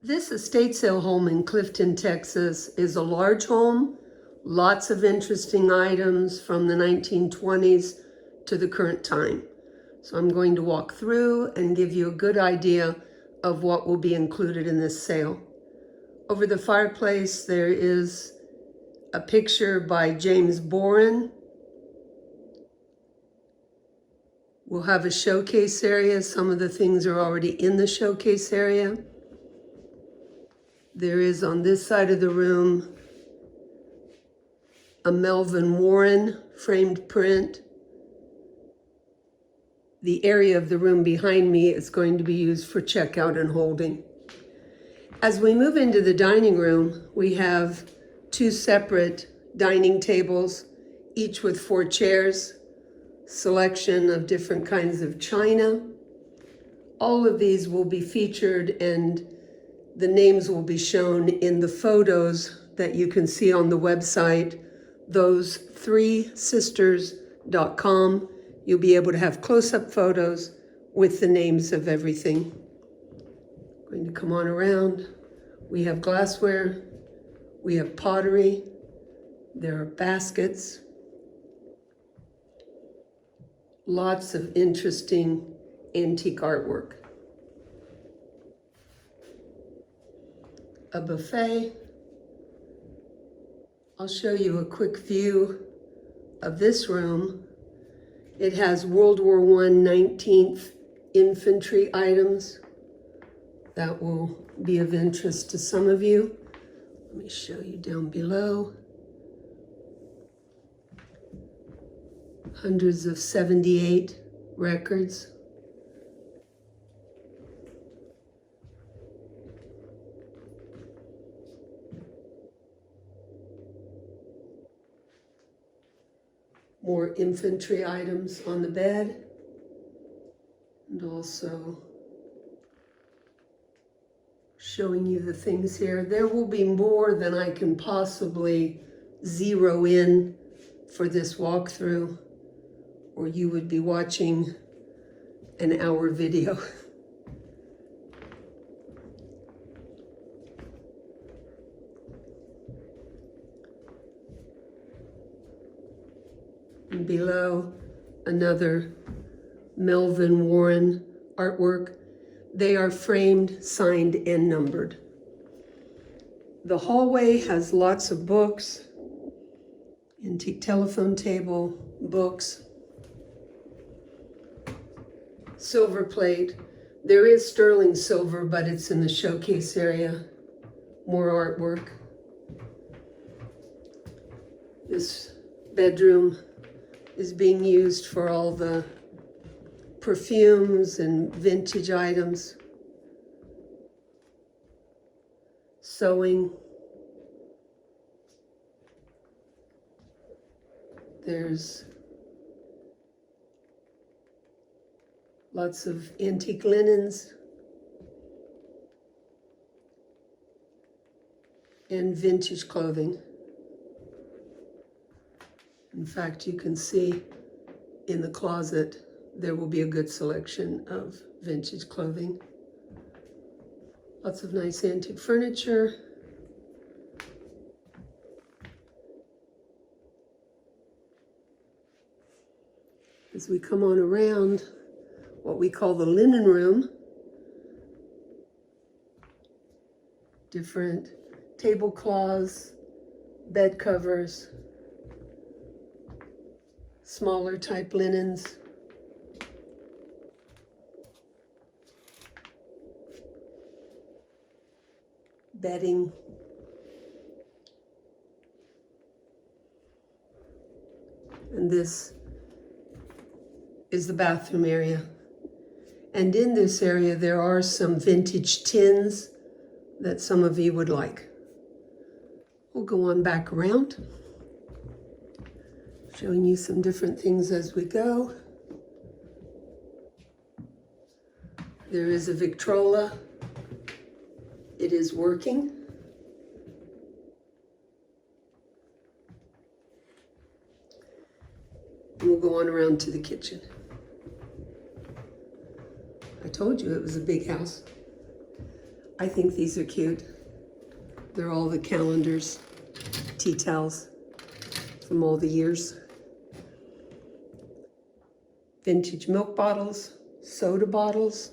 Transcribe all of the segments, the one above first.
This estate sale home in Clifton, Texas is a large home, lots of interesting items from the 1920s to the current time. So I'm going to walk through and give you a good idea of what will be included in this sale. Over the fireplace, there is a picture by James Boren. We'll have a showcase area. Some of the things are already in the showcase area. There is on this side of the room a Melvin Warren framed print. The area of the room behind me is going to be used for checkout and holding. As we move into the dining room, we have two separate dining tables, each with 4 chairs, selection of different kinds of china. All of these will be featured and the names will be shown in the photos that you can see on the website, those3sisters.com. You'll be able to have close-up photos with the names of everything. Going to come on around. We have glassware. We have pottery. There are baskets. Lots of interesting antique artwork. A buffet. I'll show you a quick view of this room. It has World War I 19th infantry items. That will be of interest to some of you. Let me show you down below. Hundreds of 78 records. More infantry items on the bed, and also showing you the things here. There will be more than I can possibly zero in for this walkthrough, or you would be watching an hour video. And below, another Melvin Warren artwork. They are framed, signed, and numbered. The hallway has lots of books, antique telephone table, books, silver plate. There is sterling silver, but it's in the showcase area. More artwork. This bedroom is being used for all the perfumes and vintage items. Sewing. There's lots of antique linens and vintage clothing. In fact, you can see in the closet, there will be a good selection of vintage clothing. Lots of nice antique furniture. As we come on around, what we call the linen room, different tablecloths, bed covers, smaller type linens. Bedding. And this is the bathroom area. And in this area, there are some vintage tins that some of you would like. We'll go on back around, showing you some different things as we go. There is a Victrola. It is working. And we'll go on around to the kitchen. I told you it was a big house. I think these are cute. They're all the calendars, tea towels from all the years. Vintage milk bottles, soda bottles,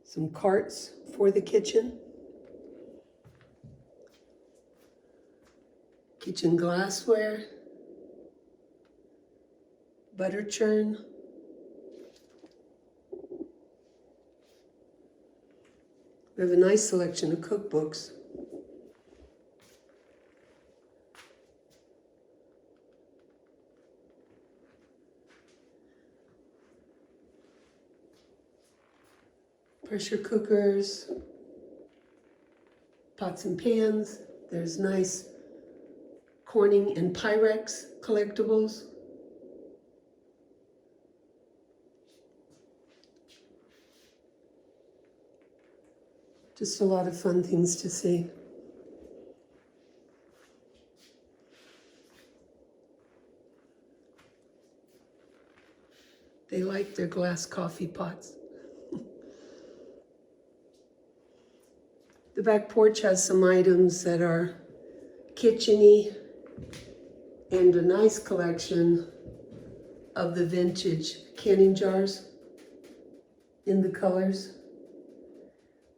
some carts for the kitchen, kitchen glassware, butter churn, we have a nice selection of cookbooks. Pressure cookers, pots and pans. There's nice Corning and Pyrex collectibles. Just a lot of fun things to see. They like their glass coffee pots. The back porch has some items that are kitchen-y and a nice collection of the vintage canning jars in the colors.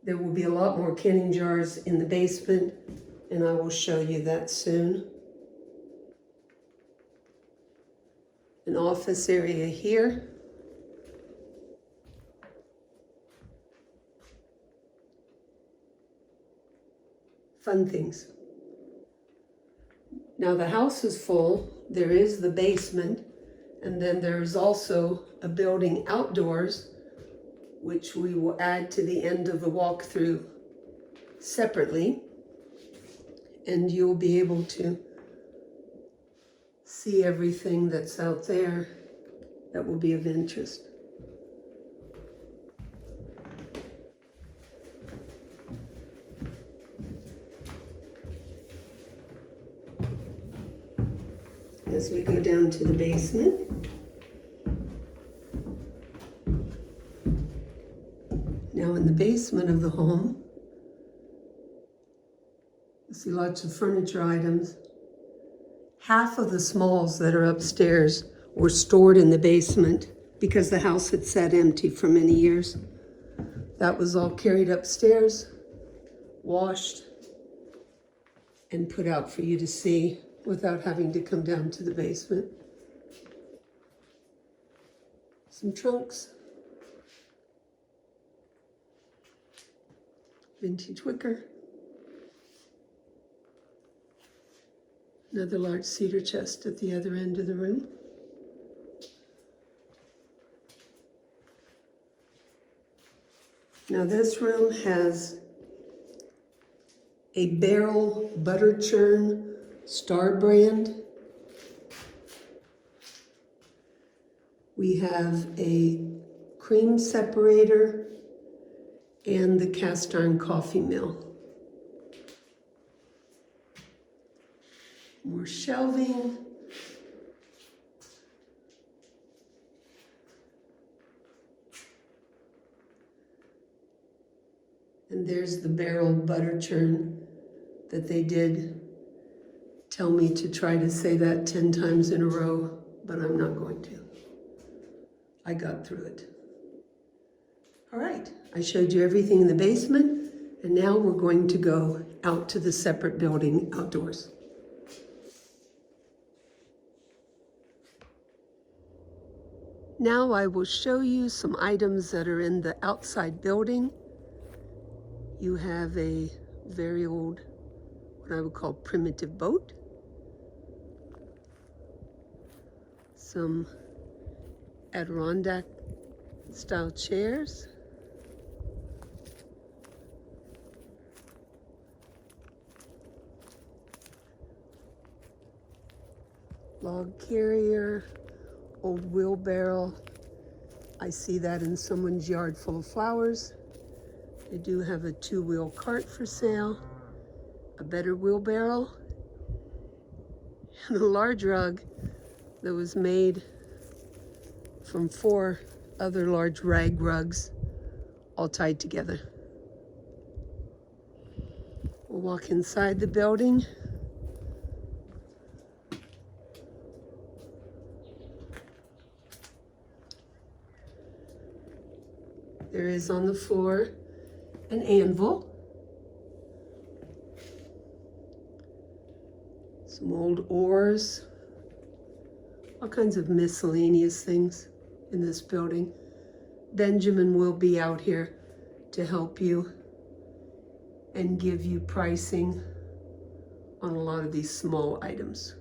There will be a lot more canning jars in the basement, and I will show you that soon. An office area here. Fun things. Now the house is full. There is the basement, and then there's also a building outdoors, which we will add to the end of the walkthrough separately, and you'll be able to see everything that's out there that will be of interest. As we go down to the basement, now in the basement of the home, you see lots of furniture items. Half of the smalls that are upstairs were stored in the basement because the house had sat empty for many years. That was all carried upstairs, washed, and put out for you to see without having to come down to the basement. Some trunks. Vintage wicker. Another large cedar chest at the other end of the room. Now this room has a barrel butter churn Star brand. We have a cream separator and the cast iron coffee mill. More shelving. And there's the barrel butter churn that they did tell me to try to say that 10 times in a row, but I'm not going to. I got through it. All right, I showed you everything in the basement, and now we're going to go out to the separate building outdoors. Now I will show you some items that are in the outside building. You have a very old, what I would call primitive boat. Some Adirondack style chairs. Log carrier, old wheelbarrow. I see that in someone's yard full of flowers. They do have a 2-wheel cart for sale, a better wheelbarrow, and a large rug that was made from 4 other large rag rugs all tied together. We'll walk inside the building. There is on the floor an anvil, some old oars, all kinds of miscellaneous things in this building. Benjamin will be out here to help you and give you pricing on a lot of these small items.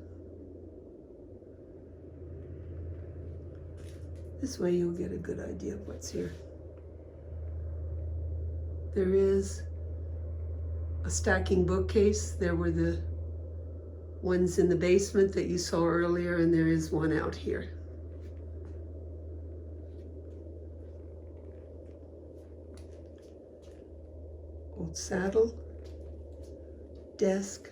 This way you'll get a good idea of what's here. There is a stacking bookcase. There were the ones in the basement that you saw earlier, and there is one out here. Old saddle, desk,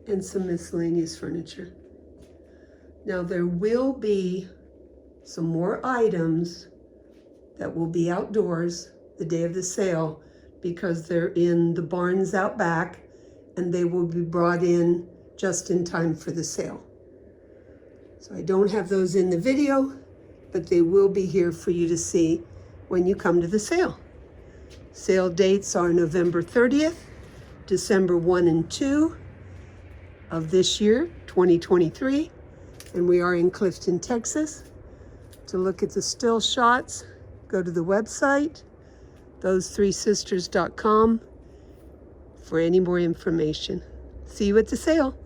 and some miscellaneous furniture. Now there will be some more items that will be outdoors the day of the sale because they're in the barns out back and they will be brought in just in time for the sale. So I don't have those in the video, but they will be here for you to see when you come to the sale. Sale dates are November 30th, December 1 and 2 of this year, 2023. And we are in Clifton, Texas. To look at the still shots, go to the website, those3sisters.com, for any more information. See you at the sale.